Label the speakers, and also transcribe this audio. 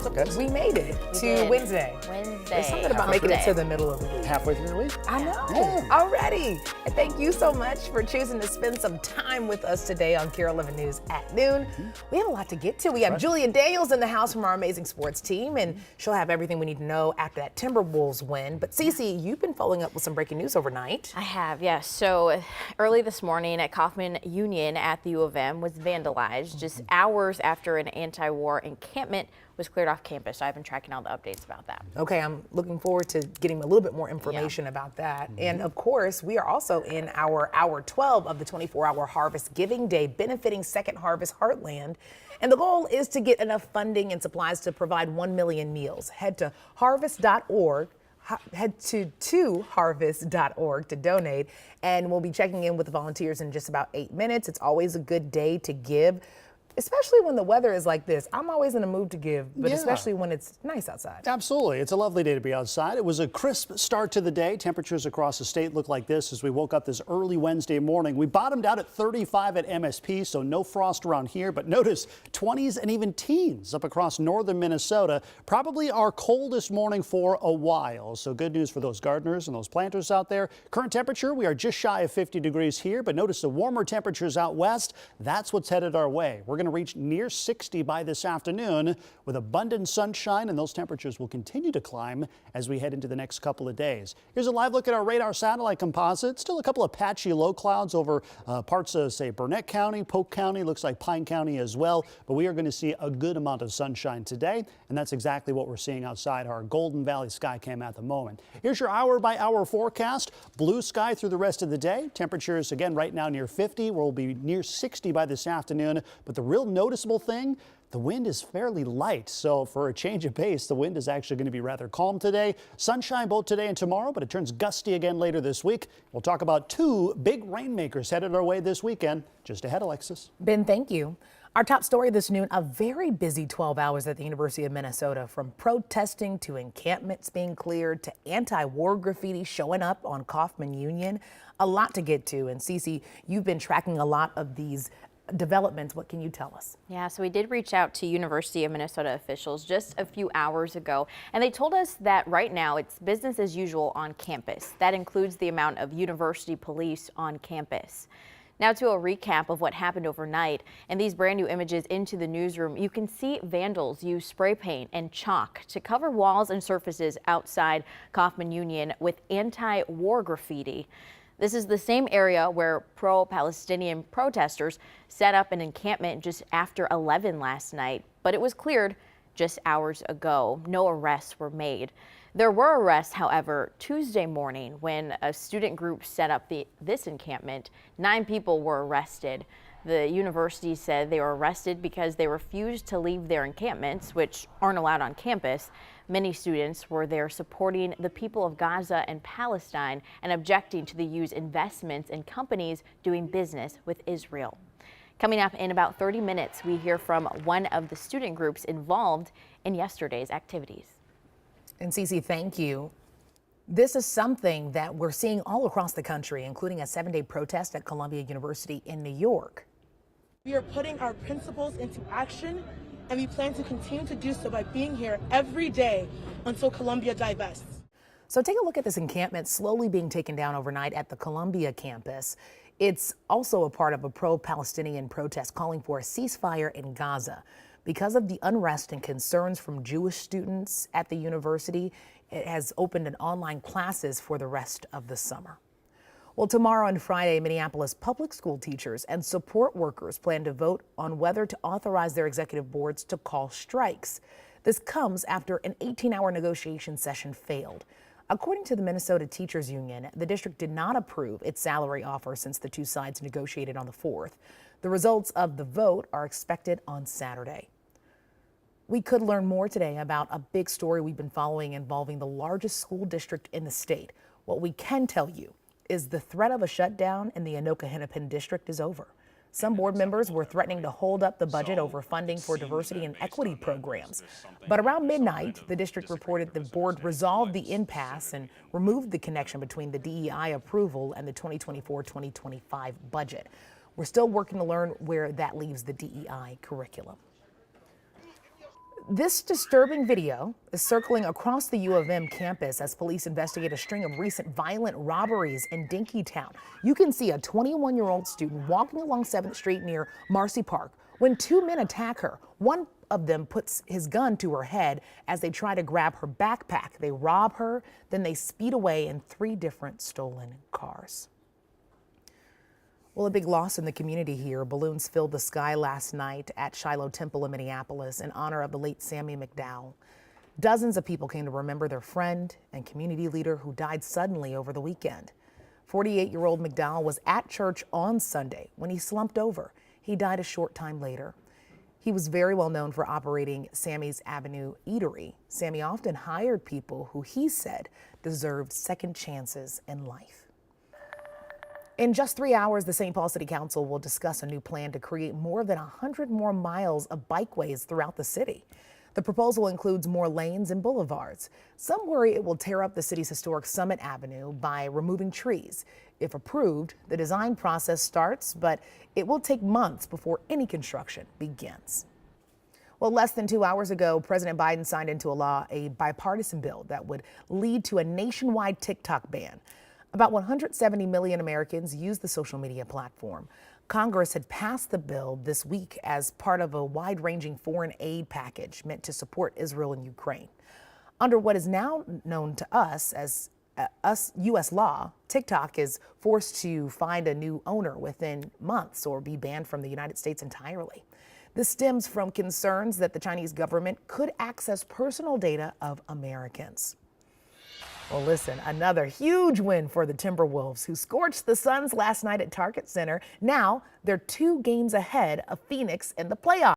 Speaker 1: Okay.
Speaker 2: We made it to
Speaker 3: did.
Speaker 2: Wednesday.
Speaker 3: Wednesday.
Speaker 2: There's something about making it to the middle of the week.
Speaker 1: Halfway through the week?
Speaker 2: I know,
Speaker 1: Yeah.
Speaker 2: already. And thank you so much for choosing to spend some time with us today on KARE 11 News at noon. We have a lot to get to. We have Julia Daniels in the house from our amazing sports team, and she'll have everything we need to know after that Timberwolves win. But Cece, you've been following up with some breaking news overnight.
Speaker 3: I have, yes. So early this morning at Kaufman Union at the U of M was vandalized just hours after an anti-war encampment was cleared off campus. So I've been tracking all the updates about that.
Speaker 2: Okay, I'm looking forward to getting a little bit more information about that. And of course, we are also in our hour 12 of the 24-hour Harvest Giving Day, benefiting Second Harvest Heartland. And the goal is to get enough funding and supplies to provide 1 million meals. Head to harvest.org. Head to harvest.org to donate, and we'll be checking in with the volunteers in just about 8 minutes. It's always a good day to give, especially when the weather is like this. I'm always in a mood to give, but especially when it's nice outside.
Speaker 1: Absolutely. It's a lovely day to be outside. It was a crisp start to the day. Temperatures across the state look like this as we woke up this early Wednesday morning. We bottomed out at 35 at MSP, so no frost around here, but notice 20s and even teens up across northern Minnesota. Probably our coldest morning for a while. So good news for those gardeners and those planters out there. Current temperature, we are just shy of 50 degrees here, but notice the warmer temperatures out west. That's what's headed our way. We're going to reach near 60 by this afternoon with abundant sunshine, and those temperatures will continue to climb as we head into the next couple of days. Here's a live look at our radar satellite composite. Still a couple of patchy low clouds over parts of, say, Burnett County, Polk County, looks like Pine County as well, but we are going to see a good amount of sunshine today, and that's exactly what we're seeing outside our Golden Valley Skycam at the moment. Here's your hour-by-hour forecast. Blue sky through the rest of the day. Temperatures, again, right now near 50. We'll be near 60 by this afternoon, but the real noticeable thing, the wind is fairly light, so for a change of pace, the wind is actually going to be rather calm today. Sunshine both today and tomorrow, but it turns gusty again later this week. We'll talk about 2 big rainmakers headed our way this weekend. Just ahead, Alexis.
Speaker 2: Ben, thank you. Our top story this noon, a very busy 12 hours at the University of Minnesota, from protesting to encampments being cleared to anti-war graffiti showing up on Kaufman Union. A lot to get to. And Cece, you've been tracking a lot of these developments. What can you tell us?
Speaker 3: Yeah, so we did reach out to University of Minnesota officials just a few hours ago, and they told us that right now it's business as usual on campus. That includes the amount of university police on campus. Now to a recap of what happened overnight, and these brand new images into the newsroom, you can see vandals use spray paint and chalk to cover walls and surfaces outside Kaufman Union with anti-war graffiti. This is the same area where pro-Palestinian protesters set up an encampment just after 11 last night, but it was cleared just hours ago. No arrests were made. There were arrests, however, Tuesday morning when a student group set up this encampment. 9 people were arrested. The university said they were arrested because they refused to leave their encampments, which aren't allowed on campus. Many students were there supporting the people of Gaza and Palestine and objecting to the U's investments in companies doing business with Israel. Coming up in about 30 minutes, we hear from one of the student groups involved in yesterday's activities.
Speaker 2: And Cece, thank you. This is something that we're seeing all across the country, including a 7-day protest at Columbia University in New York.
Speaker 4: We are putting our principles into action, and we plan to continue to do so by being here every day until Columbia divests.
Speaker 2: So take a look at this encampment slowly being taken down overnight at the Columbia campus. It's also a part of a pro-Palestinian protest calling for a ceasefire in Gaza. Because of the unrest and concerns from Jewish students at the university, it has opened an online classes for the rest of the summer. Well, tomorrow and Friday, Minneapolis public school teachers and support workers plan to vote on whether to authorize their executive boards to call strikes. This comes after an 18-hour negotiation session failed. According to the Minnesota Teachers Union, the district did not approve its salary offer since the two sides negotiated on the 4th. The results of the vote are expected on Saturday. We could learn more today about a big story we've been following involving the largest school district in the state. What we can tell you is the threat of a shutdown in the Anoka-Hennepin district is over. Some board members were threatening to hold up the budget over funding for diversity and equity programs. But around midnight, the district reported the board resolved the impasse and removed the connection between the DEI approval and the 2024-2025 budget. We're still working to learn where that leaves the DEI curriculum. This disturbing video is circling across the U of M campus as police investigate a string of recent violent robberies in Dinkytown. You can see a 21-year-old student walking along 7th Street near Marcy Park when two men attack her. One of them puts his gun to her head as they try to grab her backpack. They rob her, then they speed away in 3 different stolen cars. Well, a big loss in the community here. Balloons filled the sky last night at Shiloh Temple in Minneapolis in honor of the late Sammy McDowell. Dozens of people came to remember their friend and community leader who died suddenly over the weekend. 48-year-old McDowell was at church on Sunday when he slumped over. He died a short time later. He was very well known for operating Sammy's Avenue Eatery. Sammy often hired people who he said deserved second chances in life. In just 3 hours, the St. Paul City Council will discuss a new plan to create more than 100 more miles of bikeways throughout the city. The proposal includes more lanes and boulevards. Some worry it will tear up the city's historic Summit Avenue by removing trees. If approved, the design process starts, but it will take months before any construction begins. Well, less than 2 hours ago, President Biden signed into law a bipartisan bill that would lead to a nationwide TikTok ban. About 170 million Americans use the social media platform. Congress had passed the bill this week as part of a wide-ranging foreign aid package meant to support Israel and Ukraine. Under what is now known to us as U.S. law, TikTok is forced to find a new owner within months or be banned from the United States entirely. This stems from concerns that the Chinese government could access personal data of Americans. Well, listen, another huge win for the Timberwolves, who scorched the Suns last night at Target Center. Now they're 2 games ahead of Phoenix in the playoffs.